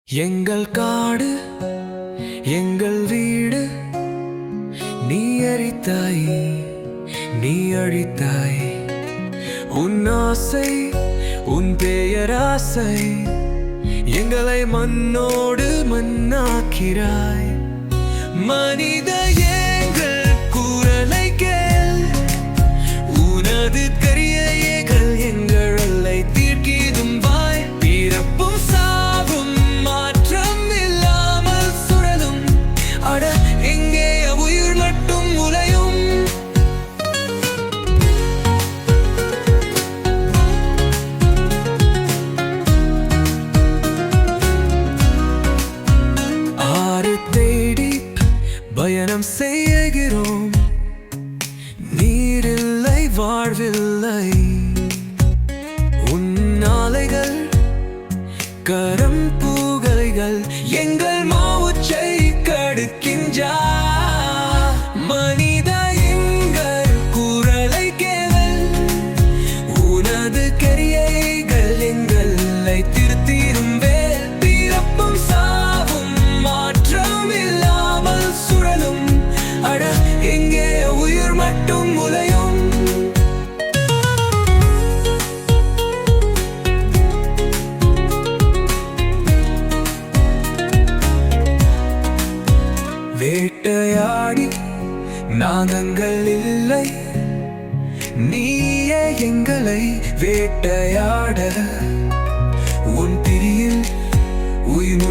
எங்கள் காடு எங்கள் வீடு நீ அழித்தாய் நீ அழித்தாய் உன் ஆசை உன் பெயராசை எங்களை மண்ணோடு மண்ணாக்கிறாய் மனித எங்கள் குரலை கேள் உனது கரியைகள் எங்களை தீர்க்கிதும் வாய் பிறப்பும் சாவும் மாற்றம் இல்லாமல் சுழலும் அட எங்கே உயிர் மட்டும் உலையும் ஆறு தேடி பயணம் செய்கிறோம் நீரில்லை வாழ்வில்லை உன் நாளைகள் கரம் பூகலைகள் எங்கள் மாவுச்சை கடுக்கின்றா மனித எங்கள் குரலை கேவல் உனது கரியைகள் எங்களை திருத்திரும் வேல் பிறப்பும் சாவும் மாற்றம் இல்லாமல் சுழலும் அட எங்கே உயிர் மட்டும் உலையும் வேட்டையாடி நாகங்கள் இல்லை நீயே எங்களை வேட்டையாட உன் பிரியில் உயிர்